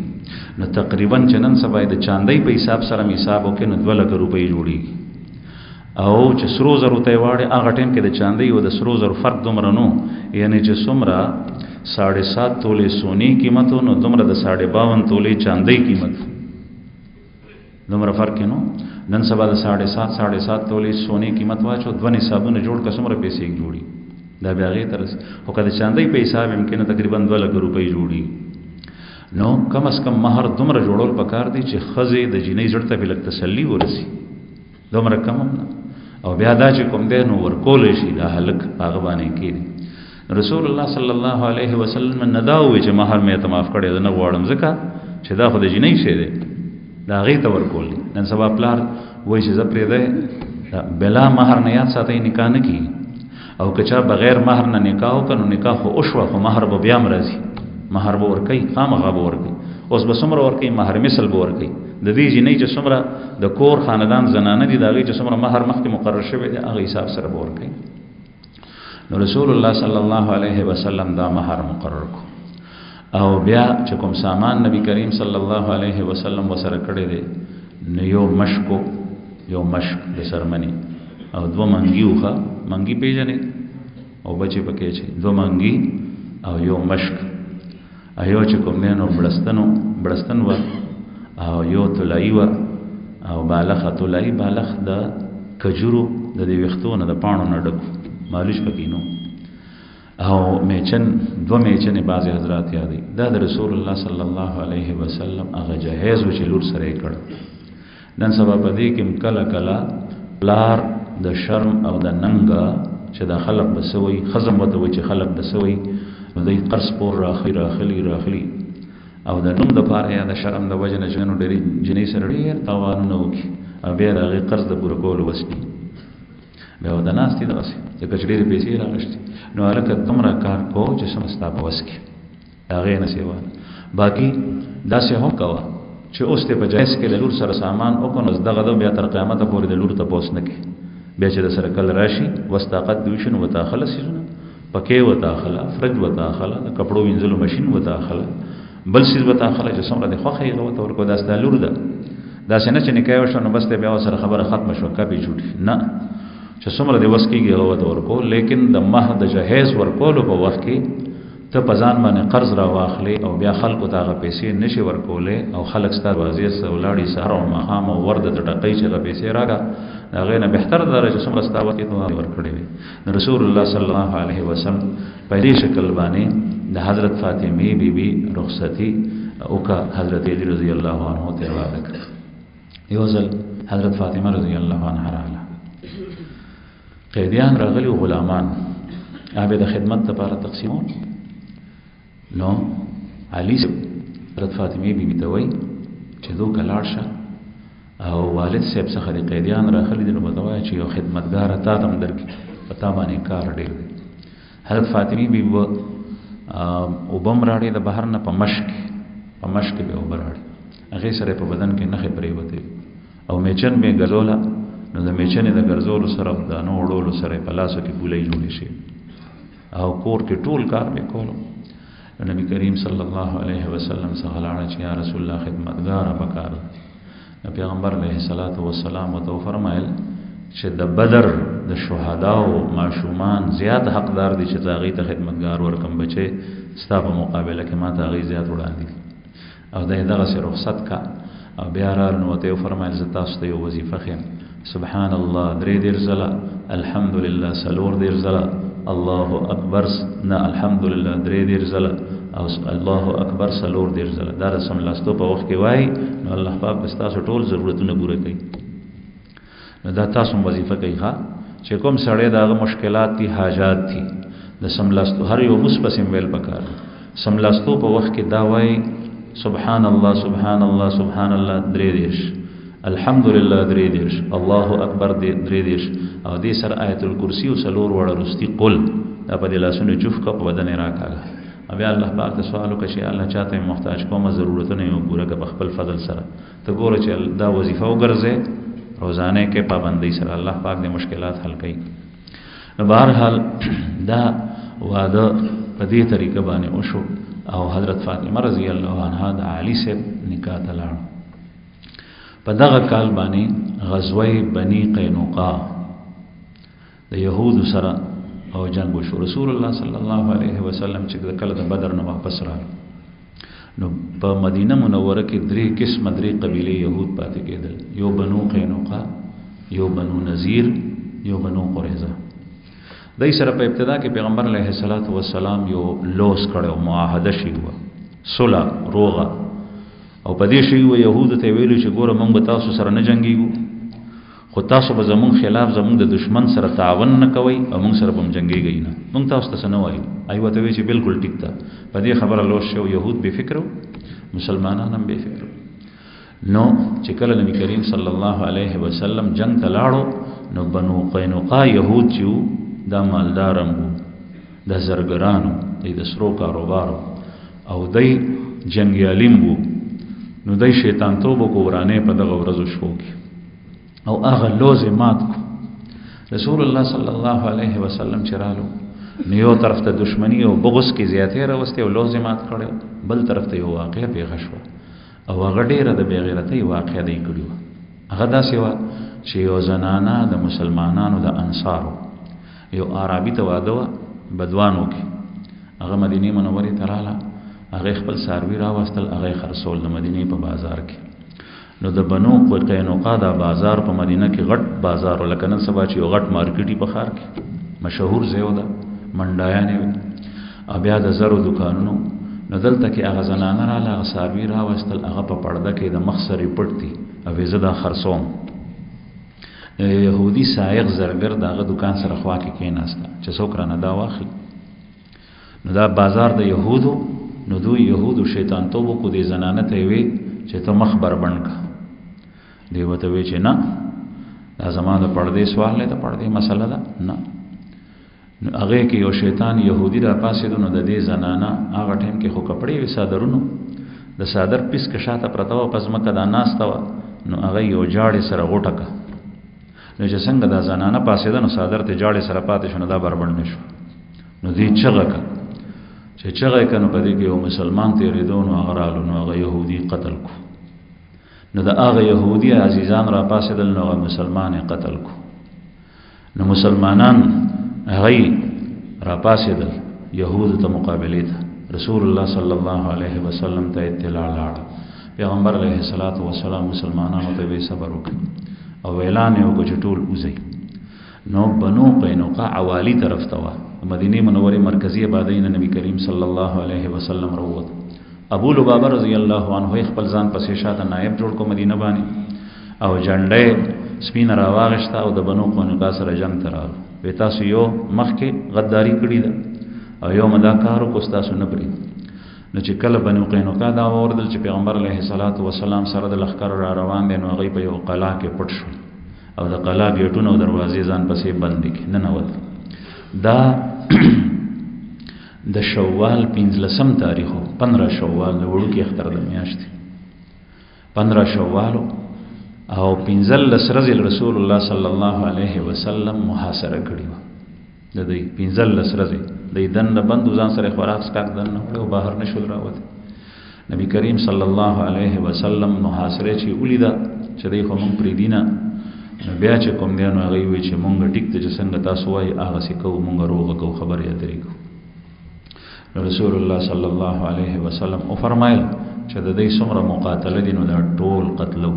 نو تقریبا چې نن سبا د چاندۍ په حساب سره حساب وکړي نو 2 لک روپۍ جوړي او چې سرو زرو ته واړي هغه ټیم کې د چاندۍ او د سرو زرو فرق دومره نو یعنی چې څومره 7.5 تولې سونی قیمت نو دومره د 52 تولې چاندۍ قیمت دومره فرق نو نن سبا د 7.5 تولې سونی قیمت واچو دوه نصابونه جوړ کسمره پیسې جوړي دا بیا غي تر او کله چاندۍ په حساب ممکن تقریبا 2 لک روپۍ جوړي نو کم از کم مہر دومره جوړول پکار دي چې خزه د جنې جړته بل تسلی ورسي دومره کم نه او بیا دا چې کوم دین ورکول شي دا هلک هغه باندې کیږي رسول الله صلی الله علیه وسلم نه داوي چې مہر مې ته معاف کړی نه غواړم ځکه چې دا خو د جنې شه دی دا غي ته ورکول نن سبا پلار وایي چې زپری ده بلا مہر نه یاد ساتي نکاح نه کی او کچا بغیر مہر نه نکاح وکړو نکاح خو او شو خو مہر به بیا مرضی مہر به ورکي خامخا به ورکي اوس به څومره ورکي مہر مثل به ورکي د دې جنې چې څومره د کور خاندان زنانه دي دا غي چې څومره مہر مخکې مقرر شوی دی هغه حساب سره به ورکي نو رسول الله صلی الله علیه وسلم دا مہر مقرر کو او بیا چې کوم سامان نبی کریم صلی الله علیه وسلم وسره کړی دی نو یو مشک د سرمنی او دو منګي وخه منګي پیژنې او بچي پکې چې دو منګي او یو مشک ایو چې کوم نو بلستن و او یو تلای و او بالغ تلای بالغ د کجورو د دې وختونو د پانو نه ډک مالش پکې نو او دو میچن بعض حضرات یادي دا د رسول الله صلی الله علیه وسلم هغه جهیز و چې لور سره کړ نن سبا په دې کې کله کله لار د شرم او د ننګا چې د خلق بسوي خزم وته و چې خلق بسوي دوی قرض پور راخلی او د نوم د پاره یا د شرم د وجنه جنو ډېری جنې سره ډېر تاوان نه وکي او بیا هغه قرض د پوره کول وسني بیا د ناستې دغسې ځکه چې ډېرې پیسې راغشتې نو هلکه دومره کار کو چې څومره ستا په وس کې د هغې نه سیوا باقي داسې هم کوه چې اوس دې په جایز کې د لور سره سامان وکړو نو دغه ده بیا تر قیامته پورې د لور تپوس نه کوي بیا چې د سره کله راشي وس طاقت دې وشي نو ورته اخله څیزونه پکې ورته اخله فرج ورته اخله د کپړو وینځلو ماشین ورته اخله بل څیز ورته اخله چې څومره دې خوښه یې هغه ورته ورکړو دا ستا لور ده داسې نه چې نکاح وشوه نو بس دی بیا ورسره خبره ختمه شوه کپې چوټي نه چې څومره دې وس کېږي هغه ورته ورکو لیکن د مهر د جهیز ورکولو په وخت کې ته په ځان باندې قرض را واخلې او بیا خلکو ته هغه پیسې نشي ورکولی او خلک ستا دروازې ته ولاړي سهار او ماښام او ورده د ټقۍ چې هغه پیسې راکړه د هغې نه بهتر دا ده چې څومره ستا وخت یې ته ورکړې وي رسول الله صلی الله علیه وسلم په دې شکل باندې د حضرت فاطمې بیبي رخصتي وکړه حضرت علی رضی الله عنه ته یې واده کړه یو ځل حضرت فاطمه رضی الله عنها راغله قیدیان راغلي غلامان هغه د خدمت لپاره تقسیمون نو علي حضرت فاطمه بیبي ته وایي چې دوکه لاړ شه او والد صاحب څخه د قیدیان راغلي دي نو ورته وایه چې یو خدمتګاره تا ته هم درکړي په تا باندې کار ډېر دی حضرت فاطمه بیبي به اوبه هم راړې د بهر نه په مشک کې به اوبه راړې هغې سره په بدن کې نښې پرېوتې او میچن به یې ګرځوله نو د میچنې د ګرځولو سره د دانو وړولو سره په لاسو کې ګولۍ جوړې شي او کور کې ټول کار به کولو نبی کریم صلی الله علیه وسلم څخه لاړه چې یا رسول الله خدمتګاره پکار پیغمبر علیه الصلاۃ والسلام ورته فرمایل چې د بدر د شهداو معصومان زیات حقدار دي چې هغې ته خدمتګار ورکم بچې ستا په مقابله کې ما ته هغې زیات وړاندې دي او د دغسې رخصت کا او بیا رال نو ورته وفرمایل زه تاسو ته یو وظیفه ښیم سبحان الله 3 ځله الحمدلله 4 ځله الله اکبر نه الحمدلله 3 ځله او الله اکبر 4 ځله دا رسم لاستو په وخت کې وای نو الله پاک تاسو ټول ضرورتونه پوره کوي نو دا تاسو وظیفه کوي ښا چې کوم سړی دغه مشکلات دي حاجات دي د سملاستو هر یو مصبسم ویل پکار سملاستو په وخت کې دا وای سبحان الله سبحان الله سبحان الله 3 الحمدلله 3 الله اکبر 3 او دې سره آیت الکرسی او سلور وړه رستی قل دا په لاسونو جوف کا په بدن راکاږه بیا الله پاک ته سوال وکړي چې الله چاته محتاج کومه ضرورتونه یې پوره کړه په خپل فضل سره ته ګوره چې دا وظیفه وګرځي روزانه کې پابندۍ سره الله پاک دې مشکلات حل کړي نو بهرحال دا واده په دې طریقه باندې وشو او حضرت فاطمه رضی الله عنها د علي صاحب نکاح ته لاړ په دغه کال باندې غزوه بني قینقاع د یهودو سره او جنگ وشو رسول الله صلی الله علیه وسلم چې کله د بدر نه واپس راغی نو په مدینه منوره کې 3 قسمه 3 قبیله یهود پاتې کېدل یو بنو قینقاع یو بنو نذیر یو بنو قریظه دای سره په ابتدا کې پیغمبر علیه الصلاۃ والسلام یو لوس کړو معاهده شی و صلح روغه او په دې شی و يهود ته ویلو چې ګوره موږ به تاسو سره نه جنگیږو خو تاسو به زمون خلاف زمون د دشمن سره تعاون نه کوئ او موږ سره به جنگیږئ نه موږ تاسو ته نه وایو ایو ته وی چې بالکل ټیک ده په دې خبره لوس شو يهود به فکر مسلمانان هم به فکر نو چې کله نبی کریم صلی الله علیه وسلم جنگ ته لاړو نو بنو قینقاع يهود چې دا مالدارم وو د زرګرانو د سرو کاروبارو او دای جنگیالیم وو نو دای شیطان توبه کو ورانه په دغه ورځو شو کې او هغه لوز مات کو رسول الله صلی الله علیه وسلم چرالو نیو طرف ته دشمنی او بغض کی زیاتې راوسته او لوز مات کړو بل طرف ته یو واقع پیښ شو او هغه ډیره د بیغیرتۍ واقع دی کړو هغه داسې و چې یو زنانه د مسلمانانو د انصارو یو عربي ته واده بدوانو کې هغه مدینه منورې ته رااله هغه خپل ساروي راوستل هغه خرڅول د مدینه په بازار کې نو د بنو قینقاع د بازار په مدینه کې غټ بازار ولکه نن سبا چې یو غټ مارکیټي په ښار کې مشهور ځای و ده منډایانې او بیا د زرو دکانونو نو دلته کې هغه زنانه رااله هغه ساروي راوستل هغه په پرده کې د مخ سرې پټ دي او زه دا خرڅوم يهودي سائق زرګر داغه دکان سره خوا کې کېناسته چې څوک رانه دا واخلي نو دا بازار د يهودو نو دوی يهودو شیطان توبو کو دې زنانه ته وی چې ته مخبر بند کا دی وته وی چې نه دا زما د پردې سوال نه، د پردې مسله ده نه. نو هغه کې یو شیطان يهودي را پاسېدو، نو د دې زنانه هغه ټیم کې خو کپړې وې صادرونو، د صادر پیس کې شاته پرته وه، پس مکه دا ناسته وه، نو هغه یو جاړې سره غوټه که. نو چې څنګه دا زنانه پاسېده نو صادر ته جاړې سره پاتې شو، نو دا بربنډ نه شو. نو دې چغه که، چې چغه یې که نو په دې کې یو مسلمان تېرېدو، نو هغه رالو، نو هغه یهودي قتل کو. نو د هغه یهودي عزیزان را پاسېدل، نو هغه مسلمان یې قتل کو. نو مسلمانان هغه را پاسېدل یهودو ته مقابلې ته. رسول الله صلی الله علیه وسلم ته اطلاع لاړه. پیغمبر علیه الصلاۃ والسلام مسلمانانو ته وی صبر وکړي او اعلان یې وکړ چې ټول وځي. نو بنو قینقاع عوالی طرف ته وه، مدینه منورې مرکزی آبادۍ نه نبی کریم صلی الله علیه وسلم راووت. ابو لبابه رضی الله عنه خپل ځان پسې شاته نائب جوړ کو مدینه باندې، او جنډې سپینه راواغشته او د بنو قینقاع سره جنگ ته راغلو. وی تاسو یو مخکې غداری کړې ده او یو مدا کارو کو تاسو نه پرې. نو چې کله بنو قینقاع دا وردل چې پیغمبر علیه الصلاۃ والسلام سره د لښکر را روان دي، نو هغه په یو قلا کې پټ شو او د قلا گیټونه او دروازې ځان پسې بند کړي، نه نوت. دا د شوال 15 تاریخو 15 شوال د وړو کې اختر د میاشتې 15 شوال او 15 ورځې رسول الله صلی الله علیه وسلم محاصره کړی و. د دې 15 ورځې د دنه بندو ځان سره خوراک سکاک دنه او بهر نشول راوته. نبی کریم صلی الله علیه وسلم محاصره چې ولیدا چې دوی خو مونږ پرې دینه، نو بیا چې کوم دی نو هغه وی چې مونږ ټیک ته چې څنګه تاسو وایي هغه سې کوو، مونږ روغ کوو، خبر یې درې کوو. رسول الله صلی الله علیه وسلم او فرمایل چې د دې څومره مقاتله دي نو دا ټول قتلو.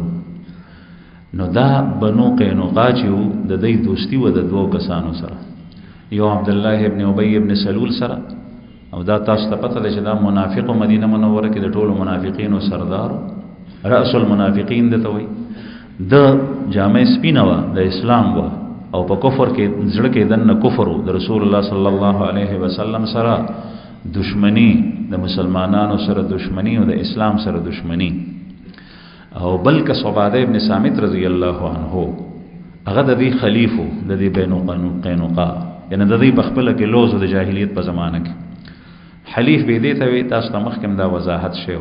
نو دا بنو قینقاع چې د دې دوستی و د دوو کسانو سره، یو عبد الله ابن ابي ابن سلول سره، او دا تاسو ته پته ده چې دا منافق مدینه منوره کې د ټولو منافقینو سردار، رأس المنافقین دته وي. د جامع سپینه و د اسلام و او په کفر کې زړه کې دنه کفر د رسول الله صلی الله علیه وسلم سره دشمنی، د مسلمانانو سره دشمنی او د اسلام سره دشمنی. او بلکې عباده ابن صامت رضی الله عنه هغه د دې خلیفو د دې بنو قینقاع، یعنی د دې بخپله کې لوز د جاهلیت په زمانه کې حلیف به دې ته وي تاسو ته مخکې دا وضاحت شوی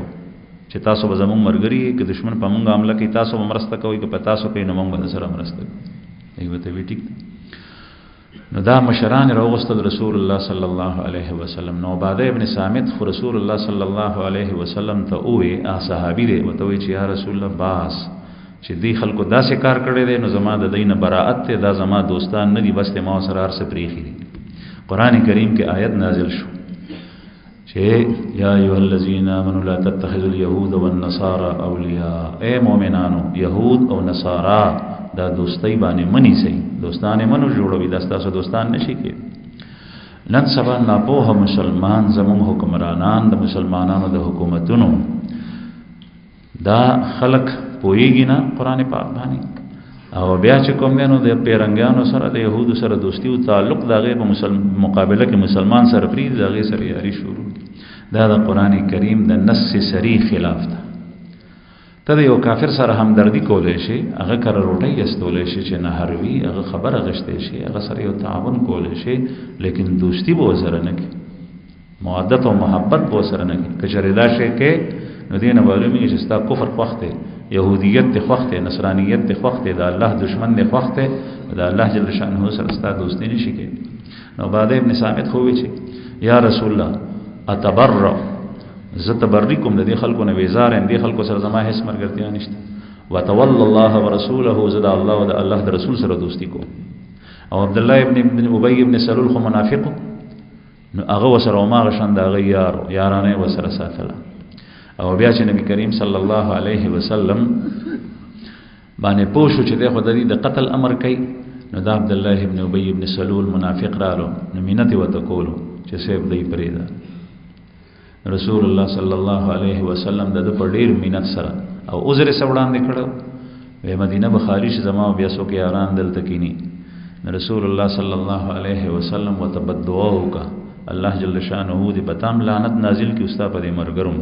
چې تاسو به زموږ مرګري کې دشمن په موږ حمله کوي، تاسو به مرسته کوئ، که په تاسو کوي نو موږ به سره مرسته کوو. ایوه ته وی ټیک. نو دا مشران راوغستل رسول الله صلی الله علیه وسلم. نو عباده ابن صامت خو رسول الله صلی الله علیه وسلم ته وې صحابي دی وته وی چې یا رسول الله باس چې دی خلکو داسې کار کړی دی نو زما د دینه براءت ته، دا زما دوستان نه دي، بس ته ما سره ارس پریخي دي. قران کریم کې آیت نازل شو چې یا ایها الذین آمنوا لا تتخذوا اليهود والنصارى اولیاء، اے مؤمنانو یهود او نصارا دا دوستی باندې منی سي، دوستان منو جوړوي، دا تاسو دوستان نشي کې. نن سبا ناپوه مسلمان زمون حکمرانان د مسلمانانو د حکومتونو دا خلق پوېږي نه قران پاک باندې، او بیا چې کوم نو د پیرنګانو سره د يهودو سره دوستی او تعلق دغه په مقابله کې مسلمان سره پری دغه سره یاري شروع. دا د قران کریم د نص صریح خلاف ده. ته یو کافر سره همدردی کولای شي، هغه کړه روټي استولای شي چې نه هروي، هغه خبره غشته شي، هغه سره یو تعاون کولای شي، لیکن دوستی به سره نه کوي، مودت او محبت به سره نه کوي. کچره دا شي کې نو دینه معلومي چې ستا کفر خوخته، يهوديت ته خوخته، نصرانيت ته خوخته، دا الله دشمن نه خوخته، دا الله جل شانه سره ستا دوستی نشي کوي. نو بعد ابن صامت خو وی چې یا رسول الله اتبرأ، زه تبرئ کوم د دې خلکو نه ویزار ام، دې خلکو سره زما هیڅ مرګرتیا نشته. وتول الله ورسوله، زه د الله او د الله د رسول سره دوستی کوم. او عبد الله ابن ابي ابن سلول خو منافق، نو هغه وسره ما غشن دا غیار یارانه وسره ساتله. او بیا چې نبی کریم صلی الله علیه وسلم باندې پوښو چې دغه د دې د قتل امر کوي، نو دا عبد الله ابن ابي ابن سلول منافق رالو، نو مینت وته کولو چې سیب دی پریدا. رسول الله صلی الله علیه وسلم د په ډیر مینت سره او عذر سره وړاندې کړو، وې مدینه بخاری ش زما بیا سو کې یاران دلته کینی. رسول الله صلی الله علیه وسلم وتبدعا وکا، الله جل شانه دې پتام لعنت نازل کی استا په دې مرګرم،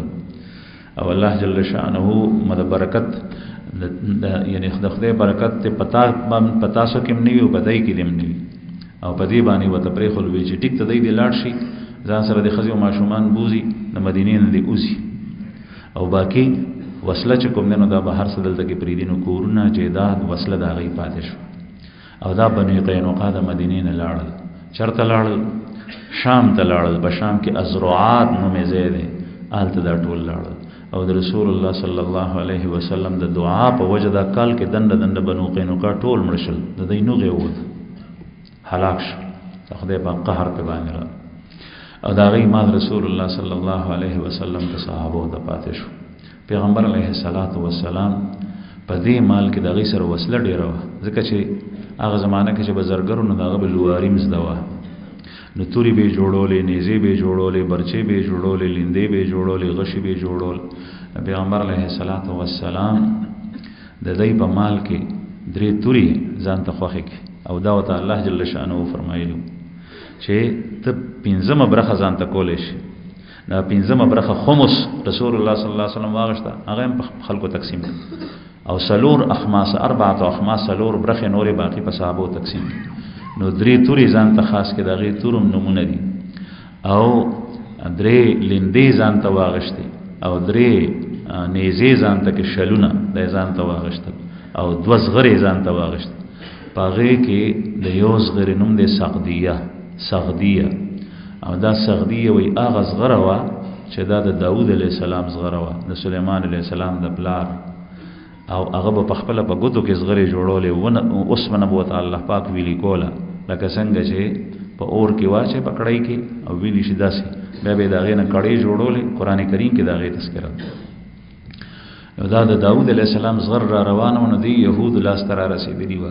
او الله جل شانه مد برکت یعنی د خدای برکت ته پتا سو کې منی او بدای کې دیم نه او پدی باندې وته پرې خلوي چې ټیک ته دی لاړ شي ځان سره د خزي او ماشومان بوزي د مدینې نه دی اوسي او باقی وصله چې کوم نه دا بهر سدل ته کې پریدینو کورونه جیداد وصله دا غي پاتې شو او دا بنی قینقاع د مدینې نه لاړل چرته لاړل شام ته لاړل په شام کې ازرعات نومې زیاده آلته دا ټول لاړل او د رسول الله صلی الله علیه وسلم د دعا په وجه دا کال کې دند بنو قینقاع ټول مرشل د دینو غوت هلاک شو خدای په قهر په باندې را او دا غي ما رسول الله صلی الله علیه وسلم ته صحابه ته پاتې شو پیغمبر علیه الصلاۃ والسلام په دې مال کې د غي سره وسله ډیره و ځکه چې هغه زمانہ کې چې بزرګرو نه دغه بلواریم زدوا نو توري به جوړولې نيزي به جوړولې برچې به جوړولې لیندې به جوړولې غشي به جوړول پیغمبر علیه الصلاۃ والسلام د دې په مال کې درې توري ځان ته خوخه کې او دا وته الله جل شانه فرمایلو چې ته پنځمه برخه ځان ته کولې شي دا پنځمه برخه خمس رسول الله صلی الله علیه وسلم واغشته هغه خلکو تقسیم او سلور اخماس اربعه اخماس سلور برخه نورې باقی په صحابه تقسیم نو درې توري ځان ته خاص کې دغه تورم نمونه دي او درې لندې ځان ته واغشتي او درې نيزي ځان ته کې شلونه د ځان ته واغشتل او دوز غری ځان ته واغشتل پاغه کې د یو زغری نوم د سغدیه او دا سغدیه وی اغه زغره وا چې دا د داوود علیه السلام زغره وا د سليمان علیه السلام د پلار او هغه په خپل په ګوتو کې زغری جوړولې ونه اوس منبوت الله پاک ویلي کوله لکه څنګه چې په اور کې واچې پکړای کې او ویلي شي داسې بیا به داغه نه کړي جوړولې قران کریم کې داغه تذکرہ دا د داوود علیه السلام زغر را روانونه دي يهود لاس تر رسیدلی و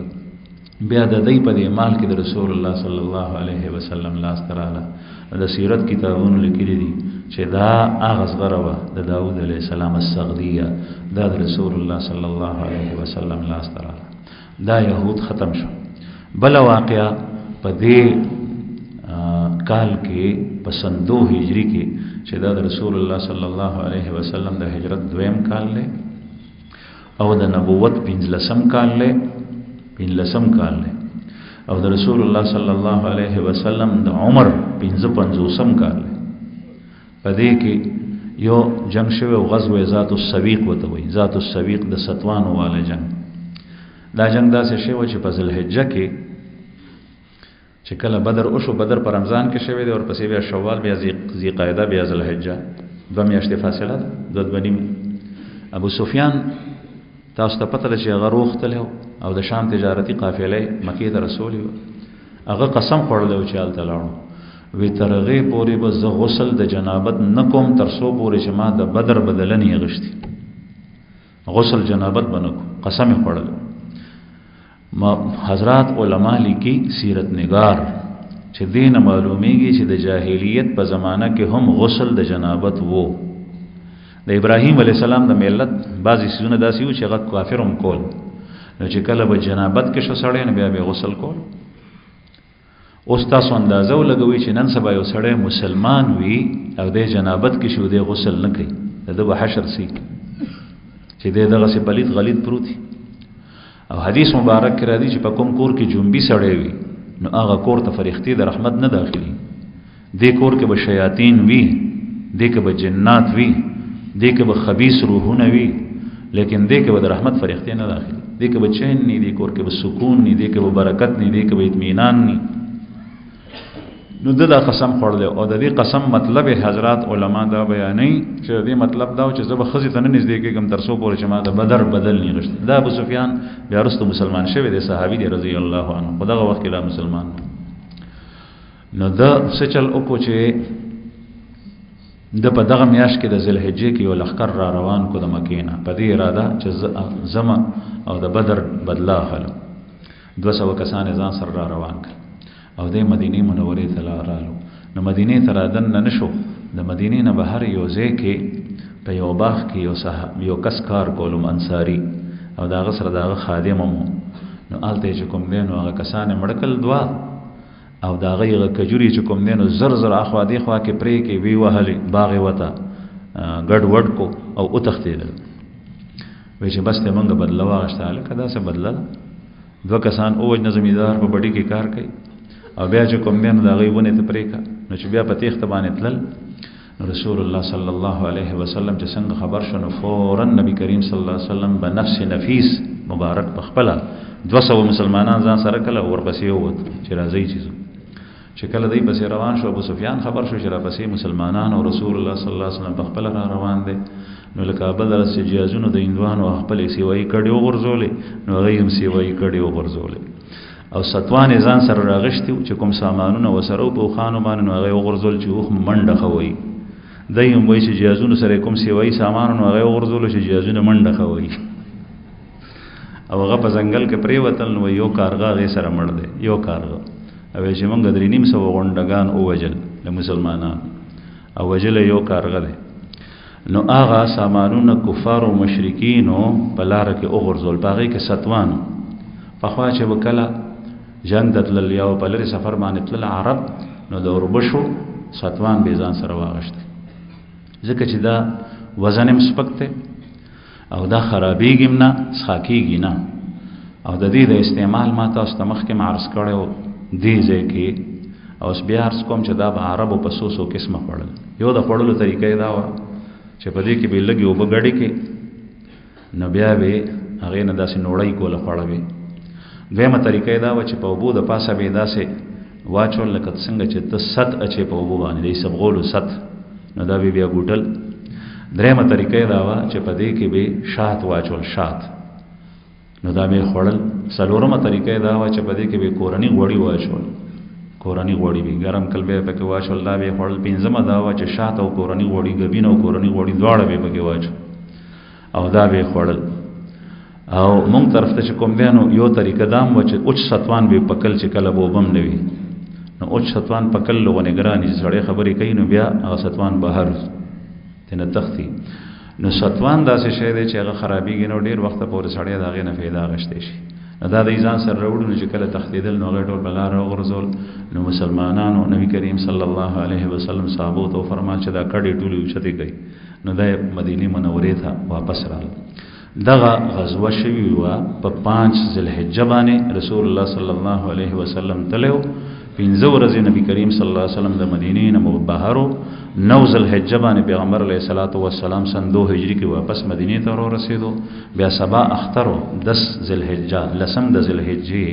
بیا د دې په مال کې د رسول الله صلی الله علیه وسلم لاس تراله د سیرت کتابونو لیکلي دي چې دا اغه زغره و د داوود علیه السلام السغدیه دا د رسول الله صلی الله علیه وسلم لاس تراله دا يهود ختم شو بل واقعا په دې کال کې په سندو هجری کې چې دا د رسول الله صلی الله علیه وسلم د هجرت دویم کال له او د نبوت 15 کال له او د رسول الله صلی الله علیه وسلم د عمر 55 کال له پدې کې یو جنگ شوی غزوه ذات السویق وته وي ذات السویق د ستوانو والا جنگ دا جنگ داسې شوی چې په ذوالحجه کې چې کله بدر او شو بدر پر رمضان کې شوی دی او پسې بیا شوال بیا ذی قاعده بیا ذوالحجه دوه میاشتې فاصله ده د بنی ابو سفیان تاسو ته پته ده چې هغه روختل او د شام تجارتی قافله مکې ته رسول هغه قسم خوړل چې حالت لاړو وی ترغه پورې به ز غسل د جنابت نکوم تر سو پورې چې ما د بدر بدلنی غشتي غسل جنابت بنکو قسم خوړل ما حضرات علما لیکي سیرت نگار چې دین معلومیږي چې د جاهلیت په زمانہ کې هم غسل د جنابت وو د ابراهیم علی السلام د ملت بعضی سونه داسي و چې هغه کافرم کول نو چې کله به جنابت کې شو سړی نه بیا به غسل کول اوس تاسو اندازه ولګوي چې نن سبا یو سړی مسلمان وي او د جنابت کې شو د غسل نه کوي د به حشر سي چې دغه سي پلیت غلیظ پروتي او حدیث مبارک کې راځي چې په کوم کور کې جنبي سړی وي نو هغه کور ته فرښتې د رحمت نه داخلي دې کور کې به شیاطین وي دې کې به جنات وي دې کې به خبيث روحونه وي لیکن دې کې به د رحمت فرښتې نه داخلي دې کې به چین نه دې کور کې به سکون نه دې کې به برکت نه دې کې به اطمینان نه نو دا قسم خورل او د دې قسم مطلب حضرات علما دا بیانې چې دې مطلب دا چې زب خزي ته نه نږدې کېږم تر څو پورې چې ما د بدر بدل نه غشت دا ابو سفیان بیا رسول مسلمان شوی دی صحابي دی رضی الله عنه خدغه وخت لا مسلمان نو دا سچل او کو چې د په دغه میاش کې د ذوالحجې کې یو لخر را روان کو د مکینه په دې اراده چې زما او د بدر بدلا خلو 200 کسان ځان سره را روان کړ او د مدینه منورې ته لارالو نو مدینه ته رادن نه شو د مدینه نه بهر یو ځای کې په یو باغ کې یو کس کار کولم انصاری او دا غسر دا خادم مو نو آلته چې کوم دینو هغه کسان مړکل دوا او دا غیغه کجوري چې کوم دینو زر زر اخوا دی خوا کې پرې کې وی وهلې باغ وته ګډ وډ کو او تختیدل وای چې بس ته مونږ بدله واغشته لکه دا څه بدله دوه کسان او وجنه زمیندار په بډی کې کار کوي او بیا چې کوم بیا د غیبونه ته پرېکا نو چې بیا په تیخته باندې تلل رسول الله صلی الله علیه وسلم چې څنګه خبر شنو فورا نبی کریم صلی الله علیه وسلم بنفس نفیس مبارک بخپلا 200 مسلمانان ځان سره کله ورپسې ووت چې راځي چې کله دی پسې روان شو ابو سفیان خبر شو چې را پسې مسلمانان او رسول الله صلی الله علیه وسلم بخپل را روان دي نو لکه بدر سجیازونو د هندوانو خپل سیوای کړي وغورځولې نو هغه هم سیوای کړي وغورځولې او ستوان ځان سره راغشتي چې کوم سامانونه وسره په خانو باندې نو هغه وغورځول چې وخ منډه خوي دایم وای چې جهازونو سره کوم سیوای سامانونه هغه وغورځول چې جهازونه منډه خوي او هغه په ځنګل کې پرې وتل نو یو کارغه غي سره مړ دی یو کارغه او چې موږ درې نیم سو غونډگان او وجل له مسلمانان او وجل یو کارغه دی نو هغه سامانونه کفار او مشرکین په لار کې وغورځول باغې کې ستوان په خوا چې وکړه جنگ دتل یو په لري سفر باندې تل عرب نو د اوربشو ستوان به ځان سره واغشت ځکه چې دا وزن هم سپکته او دا خرابېږي نه سخاکېږي نه او د دې د استعمال ما تاسو ته مخکې معرض کړو دې ځکه اوس بیا عرض کوم چې دا به عربو په سوسو قسمه پړل یو د پړلو طریقې دا و چې په دې کې به لګي او بغړی کې نو بیا به هغه نه داسې نوړی کوله پړوي دویمه طریقې دا و چې په وبو د پاسه به داسې واچول لکه څنګه چې ته ست اچي په وبو باندې دې سبغولو ست نو دا به بیا ګوټل دریمه طریقې دا و چې په دې کې به شات واچول شات نو دا به خړل څلورمه طریقې دا و چې په دې کې به کورنی غوړی واچول کورنی غوړی به ګرم کلبه پکې واچول دا به خړل پنځمه دا و چې شات او کورنی غوړی غبین او کورنی غوړی دواړه به پکې واچول او دا به خړل او مونږ طرف ته چې کوم بیانو یو طریقه دام و چې اوچ ستوان به پکل چې کله بوبم نوي نو اوچ ستوان پکل لونه ګرانی سړی خبرې کوي نو بیا هغه ستوان بهر تنه تختی نو ستوان داسې شی دی چې هغه خرابېږي نو ډېر وخت پورې سړی د هغې نه فایده اخیستی شي دا د ځان سره راوړو نو چې کله تښتېدل نو هغه ټول به لاره وغورځول نو مسلمانانو نبي کریم صلی الله علیه وسلم صحابو ته وفرمایل چې دا کډې ټولې اوچتې کوي نو دا مدینې منورې ته واپس رال دغه غزوه شوې وه په 5 ذوالحجه باندې رسول الله صلی الله علیه وسلم تلو 15 ورځې نبی کریم صلی الله علیه وسلم د مدینې نه بهرو 9 ذوالحجه باندې پیغمبر علیه الصلاۃ والسلام سن 2 هجری کې واپس مدینې ته ورسېدو بیا سبا اخترو 10 ذوالحجه لسم د ذوالحجې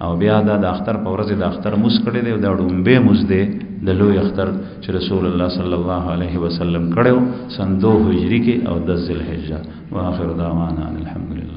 او بیا د اختر په ورځ د اختر موس کړي دی د ډومبه موس دی د لوی اختر چې رسول الله صلی الله علیه وسلم کړو سن 2 هجری کې او 10 ذوالحجه واخر دعوانا الحمدلله